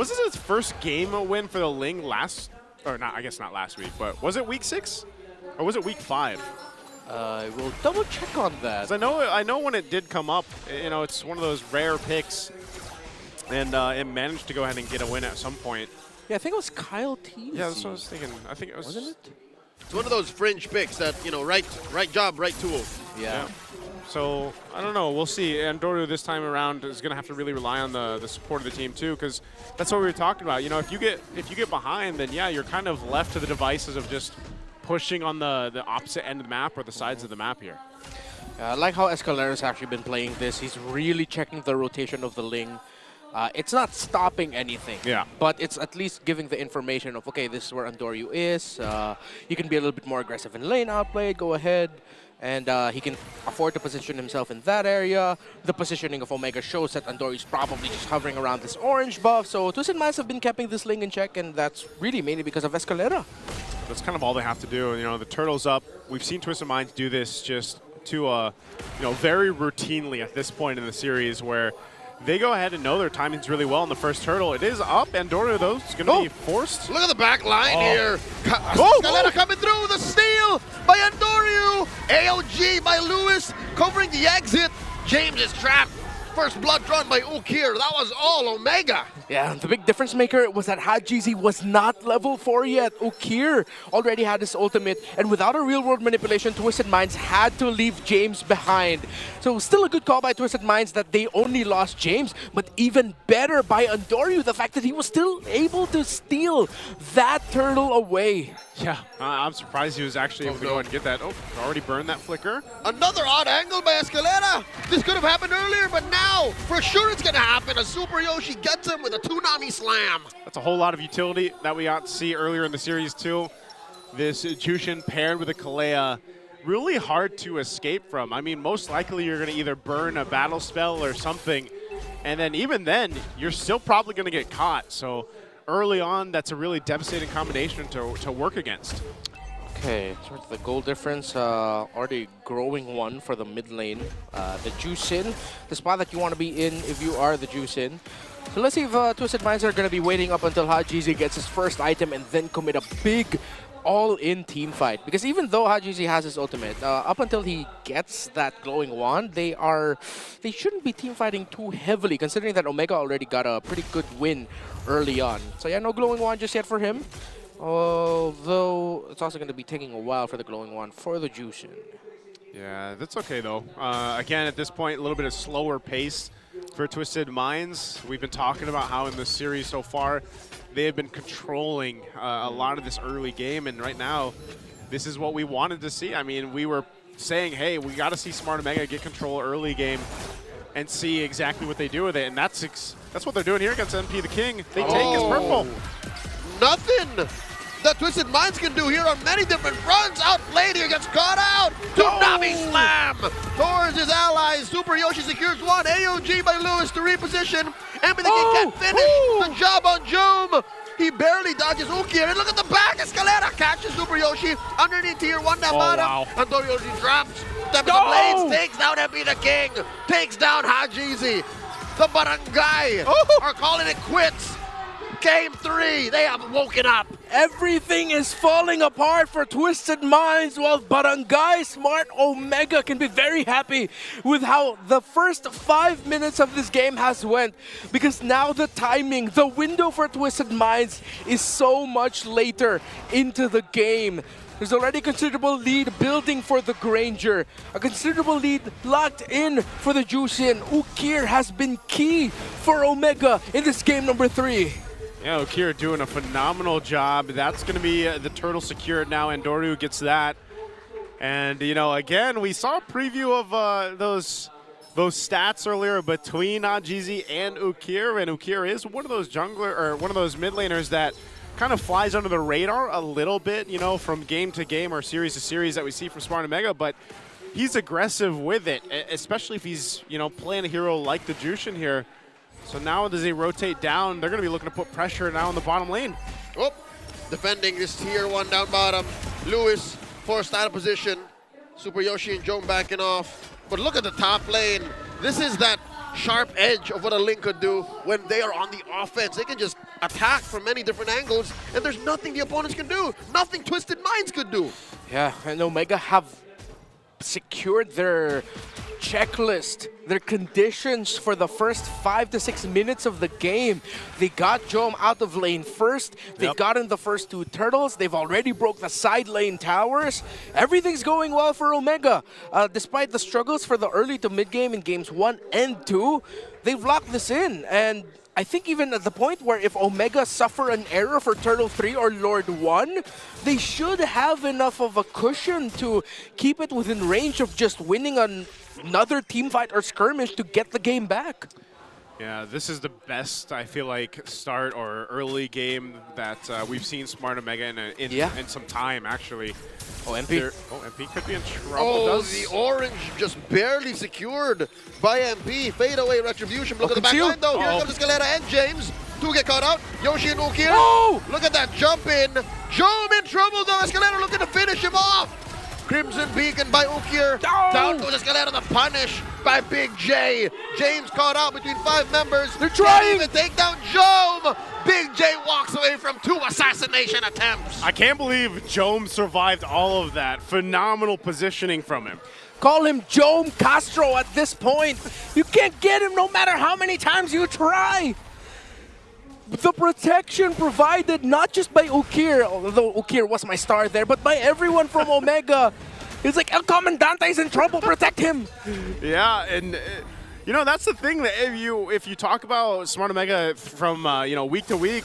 Was this his first game win for the Ling or not, I guess not last week, but was it week 6? Or was it week 5? We'll double check on that. 'Cause I know when it did come up, you know, it's one of those rare picks, and it managed to go ahead and get a win at some point. Yeah, I think it was Kyle T. Yeah, that's what I was thinking. I think it was. Wasn't it? It's one of those fringe picks that, you know, right job, right tool. Yeah. So, I don't know. We'll see. Andoru this time around is going to have to really rely on the support of the team, too, because that's what we were talking about. You know, if you get behind, then, yeah, you're kind of left to the devices of just pushing on the opposite end of the map or the sides of the map here. I like how Escalera's actually been playing this. He's really checking the rotation of the Ling. It's not stopping anything, but it's at least giving the information of, okay, this is where Andoryu is. He can be a little bit more aggressive in lane outplay, go ahead. And he can afford to position himself in that area. The positioning of Omega shows that Andoryu is probably just hovering around this orange buff. So Twisted Minds have been keeping this Ling in check, and that's really mainly because of Escalera. That's kind of all they have to do. You know, the turtle's up. We've seen Twisted Minds do this just to, you know, very routinely at this point in the series where they go ahead and know their timing's really well in the first turtle. It is up. Andoryu, though, is going to be forced. Look at the back line here. Escalera coming through with a steal by Andoryu. AOG by Lewis covering the exit. James is trapped. First blood drawn by Ukir. That was all Omega. Yeah, the big difference maker was that Hajizi was not level 4 yet. Ukir already had his ultimate, and without a real-world manipulation, Twisted Minds had to leave James behind. So still a good call by Twisted Minds that they only lost James, but even better by Andoryu, the fact that he was still able to steal that turtle away. Yeah, I'm surprised he was actually able to go and get that. Oh, already burned that flicker. Another odd angle by Escalera. This could have happened earlier, but now, for sure it's going to happen. A Super Yoshi gets him with a Toonami slam. That's a whole lot of utility that we got to see earlier in the series, too. This Jushin paired with a Kalea, really hard to escape from. I mean, most likely you're going to either burn a battle spell or something, and then even then, you're still probably going to get caught. So early on, that's a really devastating combination to work against. Okay, so the goal difference already growing one for the mid lane. The Jushin, the spot that you want to be in if you are the Jushin. So let's see if Twisted Minds are going to be waiting up until Hajizi gets his first item and then commit a big all-in team fight. Because even though Hajizi has his ultimate, up until he gets that glowing wand, they shouldn't be team fighting too heavily, considering that Omega already got a pretty good win early on. So yeah, no glowing wand just yet for him. Although it's also going to be taking a while for the glowing wand for the Jushin. Yeah, that's okay though. Again, at this point, a little bit of slower pace for Twisted Minds. We've been talking about how in this series so far, they have been controlling a lot of this early game, and right now, this is what we wanted to see. I mean, we were saying, hey, we got to see Smart Omega get control early game and see exactly what they do with it, and that's what they're doing here against MP the King. They take his purple. Nothing that Twisted Minds can do here on many different fronts. Outplayed here, gets caught out. Toonami slam towards his allies. Super Yoshi secures one. AOG by Lewis to reposition. MP the King can't finish the job on Joom. He barely dodges Ukir. And look at the back. Escalera catches Super Yoshi underneath tier 1 down bottom. Wow. And Yoshi drops. Step of the blades. Takes down MP the King. Takes down Hajizi. The Barangay are calling it quits. Game 3, they have woken up. Everything is falling apart for Twisted Minds, while Barangay Smart Omega can be very happy with how the first 5 minutes of this game has went, because now the timing, the window for Twisted Minds is so much later into the game. There's already a considerable lead building for the Granger. A considerable lead locked in for the Jushin. Ukir has been key for Omega in this game number 3. Yeah, Ukir doing a phenomenal job. That's going to be the turtle secured now. Andoryu gets that. And, you know, again, we saw a preview of those stats earlier between Hajizi and Ukir. And Ukir is one of those jungler, or one of those mid laners that kind of flies under the radar a little bit, you know, from game to game or series to series that we see from Smart Omega. But he's aggressive with it, especially if he's, you know, playing a hero like the Jushin here. So now as they rotate down, they're going to be looking to put pressure now in the bottom lane. Oh, defending this tier 1 down bottom. Lewis forced out of position. Super Yoshi and Joan backing off. But look at the top lane. This is that sharp edge of what a Link could do when they are on the offense. They can just attack from many different angles, and there's nothing the opponents can do. Nothing Twisted Minds could do. Yeah, and Omega have secured their checklist, their conditions for the first 5 to 6 minutes of the game. They got Jom out of lane first. They got in the first 2 turtles. They've already broke the side lane towers. Everything's going well for Omega. Despite the struggles for the early to mid game in games 1 and 2, they've locked this in. And I think even at the point where if Omega suffer an error for Turtle 3 or Lord 1, they should have enough of a cushion to keep it within range of just winning another team fight or skirmish to get the game back. Yeah, this is the best, I feel like, start or early game that we've seen Smart Omega in some time, actually. Oh, MP? MP could be in trouble. Oh, the orange just barely secured by MP. Fadeaway retribution. Look at the back line, though. Here comes Escalera and James. 2 get caught out. Yoshi and Ukir. Oh! Look at that jump in. Jom in trouble, though. Escalera looking to finish him off. Crimson Beacon by Ukir. Down goes Escalera, the punish by Big J. James caught out between 5 members. They're trying to take down Jom. Big J walks away from 2 assassination attempts. I can't believe Jom survived all of that. Phenomenal positioning from him. Call him Jom Castro at this point. You can't get him no matter how many times you try. The protection provided not just by Ukir, although Ukir was my star there, but by everyone from Omega. It's like El Comandante's in trouble, protect him. Yeah, and you know, that's the thing that if you talk about Smart Omega from you know, week to week,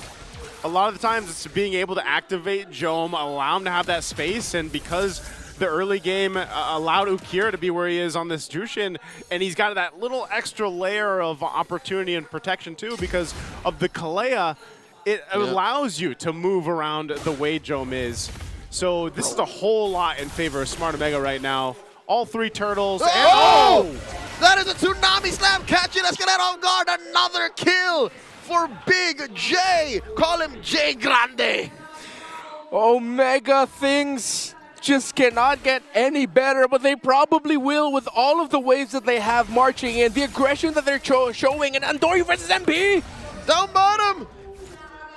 a lot of the times it's being able to activate Jom, allow him to have that space, and because the early game allowed Ukir to be where he is on this Jushin, and he's got that little extra layer of opportunity and protection too because of the Kalea. It allows you to move around the way Jom is. So this is a whole lot in favor of Smart Omega right now. All 3 turtles. Oh! That is a tsunami slam catching Escalera off guard. Another kill for Big J. Call him J Grande. Omega things just cannot get any better, but they probably will with all of the waves that they have marching in, the aggression that they're showing, and Andori versus MP. Down bottom.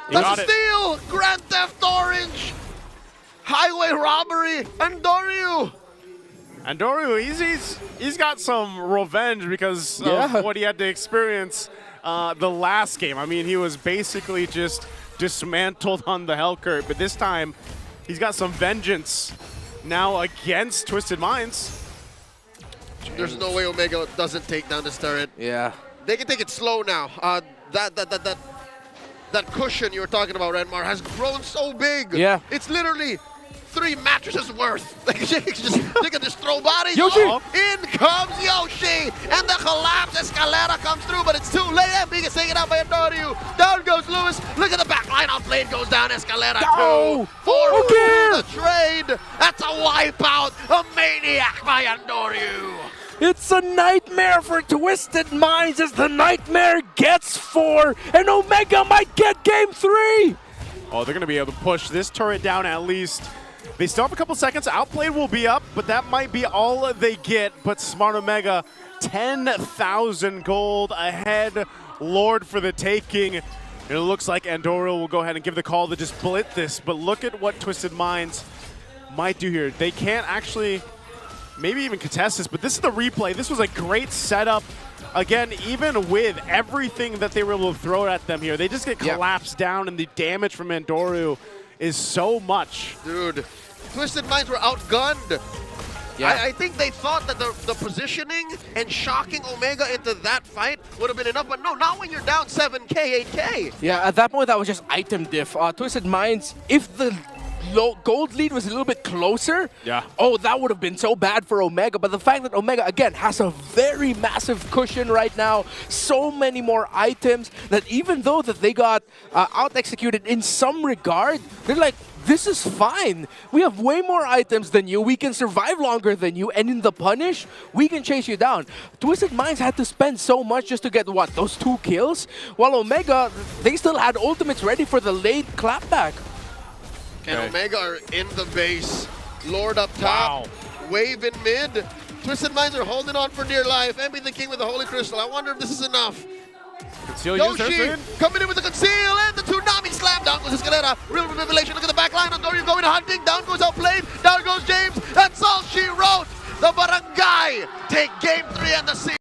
That's a steal. Grand Theft Orange. Highway robbery. Andoryu. Andoryu, he's got some revenge because of what he had to experience the last game. I mean, he was basically just dismantled on the Hellcurt, but this time he's got some vengeance now against Twisted Minds. There's no way Omega doesn't take down this turret. Yeah. They can take it slow now. That cushion you were talking about, Renmar, has grown so big. Yeah. It's literally 3 mattresses worth. Like, they can just throw bodies. Yoshi! In comes Yoshi! And the collapse, Escalera comes through, but it's too late. MP gets taken out by Andoryu. Down goes Lewis. Look at the back line. Outplayed goes down. Escalera 2. Forward the trade. That's a wipeout. A maniac by Andoryu. It's a nightmare for Twisted Minds as the nightmare gets 4, and Omega might get game 3. Oh, they're going to be able to push this turret down at least. They still have a couple seconds. Outplayed will be up, but that might be all they get. But Smart Omega, 10,000 gold ahead. Lord for the taking. And it looks like Andoryu will go ahead and give the call to just split this. But look at what Twisted Minds might do here. They can't actually maybe even contest this, but this is the replay. This was a great setup. Again, even with everything that they were able to throw at them here, they just get collapsed down, and the damage from Andoryu is so much. Dude, Twisted Minds were outgunned. Yeah. I think they thought that the positioning and shocking Omega into that fight would have been enough, but no, not when you're down 7K, 8K. Yeah, at that point, that was just item diff. Twisted Minds, if the gold lead was a little bit closer, oh, that would have been so bad for Omega. But the fact that Omega, again, has a very massive cushion right now, so many more items, that even though that they got out-executed in some regard, they're like, this is fine. We have way more items than you. We can survive longer than you. And in the punish, we can chase you down. Twisted Minds had to spend so much just to get, what, those 2 kills? While Omega, they still had ultimates ready for the late clapback. And Omega are in the base. Lord up top. Wave in mid. Twisted Minds are holding on for dear life. MP the King with the Holy Crystal. I wonder if this is enough. Yoshi coming in with the conceal and the tsunami a real revelation. Look at the back line. Andorio going hunting. Down goes Outplayed. Down goes James. That's all she wrote. The Barangay take game 3 and the series.